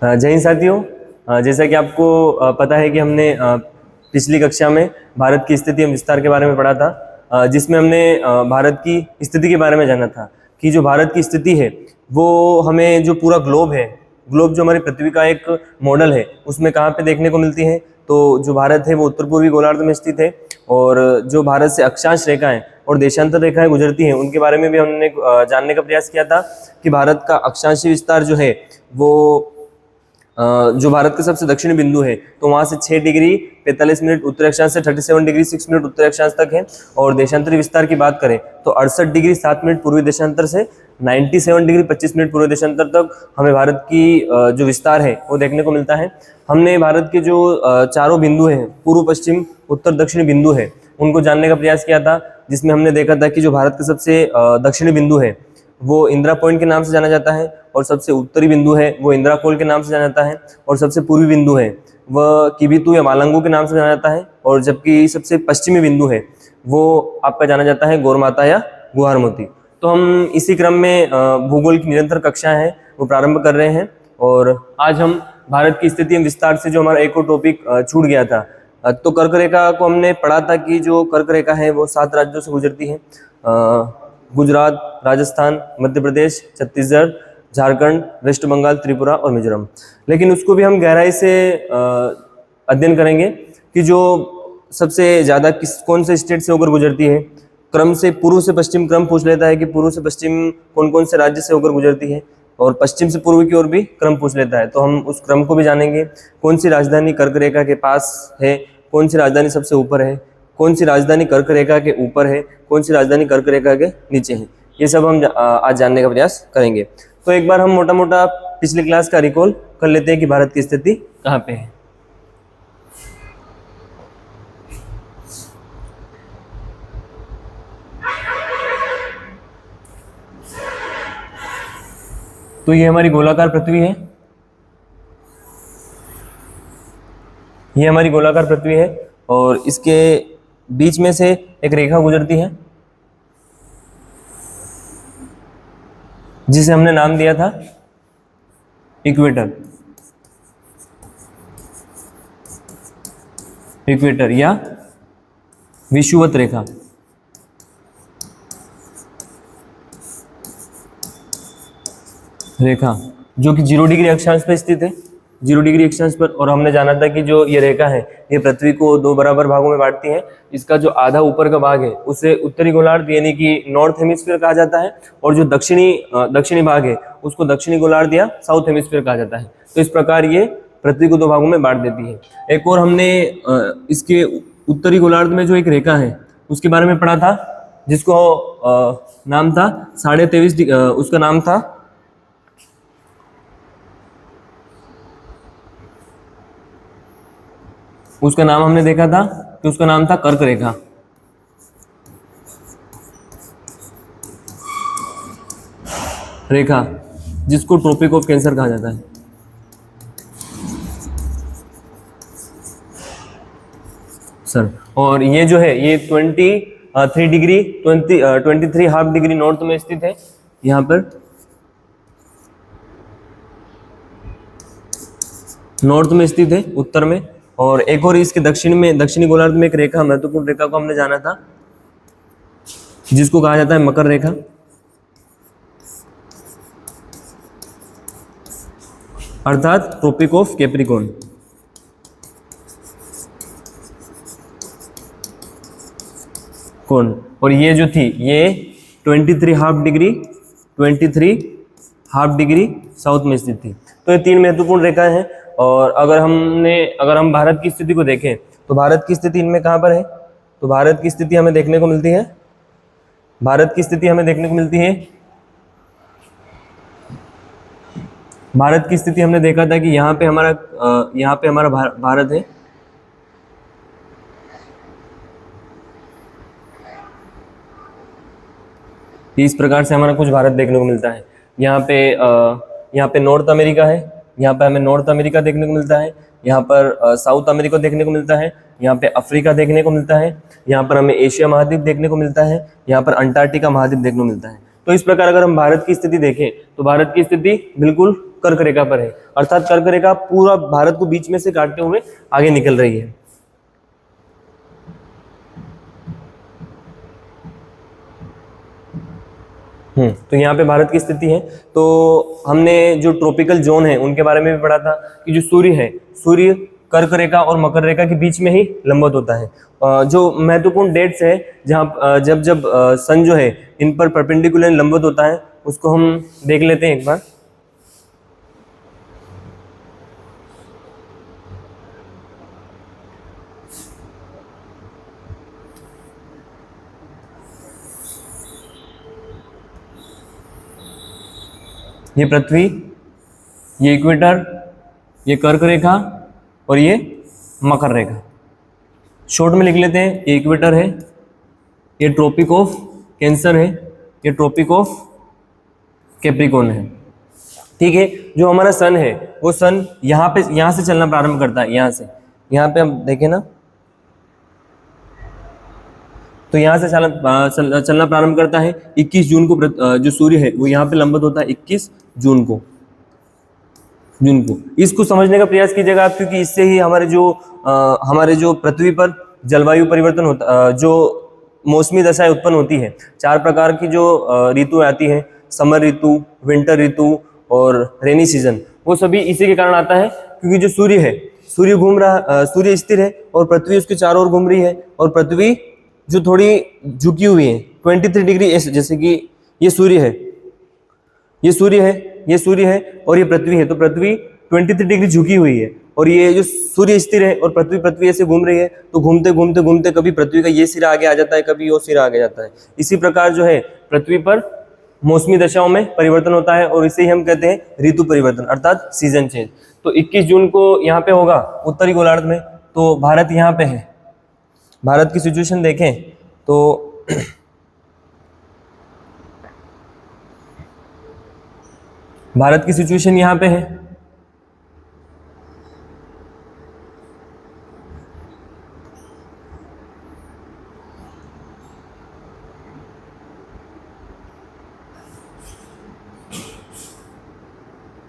जय हिंद साथियों। जैसा कि आपको पता है कि हमने पिछली कक्षा में भारत की स्थिति एवं विस्तार के बारे में पढ़ा था, जिसमें हमने भारत की स्थिति के बारे में जाना था कि जो भारत की स्थिति है वो हमें जो पूरा ग्लोब है, ग्लोब जो हमारी पृथ्वी का एक मॉडल है, उसमें कहाँ पे देखने को मिलती है। तो जो भारत है वो उत्तर पूर्वी गोलार्ध में स्थित है, और जो भारत से अक्षांश रेखाएं और देशांतर रेखाएं गुजरती हैं उनके बारे में भी हमने जानने का प्रयास किया था कि भारत का अक्षांशीय विस्तार जो है वो जो भारत का सबसे दक्षिणी बिंदु है तो वहां से 6 डिग्री 45 मिनट उत्तरी अक्षांश से 37 डिग्री 6 मिनट उत्तरी अक्षांश तक है। और देशांतरी विस्तार की बात करें तो 68 डिग्री 7 मिनट पूर्वी देशांतर से 97 डिग्री 25 मिनट पूर्वी देशांतर तक हमें भारत की जो विस्तार है वो देखने को मिलता है। हमने भारत के जो चारों बिंदु हैं, पूर्व पश्चिम उत्तर दक्षिणी बिंदु है, उनको जानने का प्रयास किया था, जिसमें हमने देखा था कि जो भारत का सबसे दक्षिणी बिंदु है वो इंदिरा पॉइंट के नाम से जाना जाता है, और सबसे उत्तरी बिंदु है वो इंदिरा कोल के नाम से जाना जाता है, और सबसे पूर्वी बिंदु है वह किबितु या मालंगू के नाम से जाना जाता है, और जबकि सबसे पश्चिमी बिंदु है वो आपका जाना जाता है गौरमाता या गुहारमोती। तो हम इसी क्रम में भूगोल की निरंतर कक्षा है वो प्रारंभ कर रहे हैं, और आज हम भारत की स्थिति एवं विस्तार से जो हमारा एक और टॉपिक छूट गया था, तो कर्क रेखा को हमने पढ़ा था कि जो कर्क रेखा है वो 7 राज्यों से गुजरती है, गुजरात, राजस्थान, मध्य प्रदेश, छत्तीसगढ़, झारखंड, वेस्ट बंगाल, त्रिपुरा और मिजोरम। लेकिन उसको भी हम गहराई से अध्ययन करेंगे कि जो सबसे ज़्यादा कौन से स्टेट से होकर गुजरती है। क्रम से पूर्व से पश्चिम क्रम पूछ लेता है कि पूर्व से पश्चिम कौन कौन से राज्य से होकर गुजरती है, और पश्चिम से पूर्व की ओर भी क्रम पूछ लेता है। तो हम उस क्रम को भी जानेंगे। कौन सी राजधानी कर्क रेखा के पास है, कौन सी राजधानी सबसे ऊपर है, कौन सी राजधानी कर्क रेखा के ऊपर है, कौन सी राजधानी कर्क रेखा के नीचे है, ये सब हम आज जानने का प्रयास करेंगे। तो एक बार हम मोटा मोटा पिछली क्लास का रिकॉल कर लेते हैं कि भारत की स्थिति कहाँ पे है। तो ये हमारी गोलाकार पृथ्वी है, ये हमारी गोलाकार पृथ्वी है, और इसके बीच में से एक रेखा गुजरती है जिसे हमने नाम दिया था इक्वेटर, इक्वेटर या विषुवत रेखा। रेखा जो कि 0 डिग्री अक्षांश पर स्थित है, 0 डिग्री अक्षांश पर। और हमने जाना था कि जो ये रेखा है ये पृथ्वी को 2 बराबर भागों में बांटती है। इसका जो आधा ऊपर का भाग है उसे उत्तरी गोलार्ध यानी कि नॉर्थ हेमिस्फीयर कहा जाता है, और जो दक्षिणी भाग है उसको दक्षिणी गोलार्ध या साउथ हेमिस्फीयर कहा जाता है। तो इस प्रकार ये पृथ्वी को 2 भागों में बांट देती है। एक और हमने इसके उत्तरी गोलार्ध में जो एक रेखा है उसके बारे में पढ़ा था, जिसको नाम था 23.5, उसका नाम था उसका नाम हमने देखा था कि उसका नाम था कर्क रेखा। रेखा जिसको ट्रॉपिक ऑफ कैंसर कहा जाता है। सर, और ये जो है ये 23 डिग्री 23 डिग्री नॉर्थ में स्थित है, यहाँ पर नॉर्थ में स्थित है, उत्तर में। और एक और इसके दक्षिणी गोलार्ध में एक रेखा, महत्वपूर्ण रेखा को हमने जाना था जिसको कहा जाता है मकर रेखा, अर्थात ट्रॉपिक ऑफ कैप्रिकॉर्न। और ये जो थी ये 23 डिग्री साउथ में स्थित थी। तो ये 3 महत्वपूर्ण रेखाएं हैं। और अगर हम भारत की स्थिति को देखें तो भारत की स्थिति इनमें कहाँ पर है, तो भारत की स्थिति हमें देखने को मिलती है, भारत की स्थिति हमने देखा था कि यहाँ पे हमारा भारत है, इस प्रकार से हमारा कुछ भारत देखने को मिलता है। यहाँ पे नॉर्थ अमेरिका है, यहाँ पे हमें नॉर्थ अमेरिका देखने को मिलता है, यहाँ पर साउथ अमेरिका देखने को मिलता है, यहाँ पे अफ्रीका देखने को मिलता है, यहाँ पर हमें एशिया महाद्वीप देखने को मिलता है, यहाँ पर अंटार्कटिका महाद्वीप देखने को मिलता है। तो इस प्रकार अगर हम भारत की स्थिति देखें तो भारत की स्थिति बिल्कुल कर्क रेखा पर है, अर्थात कर्क रेखा पूरा भारत को बीच में से काटते हुए आगे निकल रही है। तो यहाँ पे भारत की स्थिति है। तो हमने जो ट्रॉपिकल जोन है उनके बारे में भी पढ़ा था कि जो सूर्य है, सूर्य कर्क रेखा और मकर रेखा के बीच में ही लंबवत होता है। जो महत्वपूर्ण डेट्स है जहाँ जब जब सन जो है इन पर परपेंडिकुलर लंबवत होता है उसको हम देख लेते हैं एक बार। ये पृथ्वी, ये इक्वेटर, ये कर्क रेखा और ये मकर रेखा। शॉर्ट में लिख लेते हैं, ये इक्वेटर है, ये ट्रॉपिक ऑफ कैंसर है, ये ट्रॉपिक ऑफ कैप्रिकॉर्न है। ठीक है, जो हमारा सन है वो सन यहाँ से चलना प्रारंभ करता है, यहाँ पे हम देखें ना, तो यहाँ से चलना प्रारंभ करता है। 21 जून को जो सूर्य है वो यहाँ पे लंबवत होता है 21 जून को। इसको समझने का प्रयास कीजिएगा आप, क्योंकि इससे ही हमारे जो पृथ्वी पर जलवायु परिवर्तन होता, जो मौसमी दशाएं उत्पन्न होती है, 4 प्रकार की जो ऋतु आती है, समर ऋतु, विंटर ऋतु और रेनी सीजन, वो सभी इसी के कारण आता है क्योंकि जो सूर्य है, सूर्य स्थिर है और पृथ्वी उसके चारों ओर घूम रही है, और पृथ्वी जो थोड़ी झुकी हुई है 23 डिग्री ऐसे, जैसे कि ये सूर्य है और ये पृथ्वी है, तो पृथ्वी 23 डिग्री झुकी हुई है और ये जो सूर्य स्थिर है और पृथ्वी ऐसे घूम रही है, तो घूमते कभी पृथ्वी का ये सिरा आगे आ जाता है, कभी वो सिरा आगे जाता है। इसी प्रकार जो है पृथ्वी पर मौसमी दशाओं में परिवर्तन होता है और इसे ही हम कहते हैं ऋतु परिवर्तन अर्थात सीजन चेंज। तो 21 जून को यहाँ पे होगा उत्तरी गोलार्ध में, तो भारत यहाँ पे है। भारत की सिचुएशन देखें तो भारत की सिचुएशन यहाँ पे है,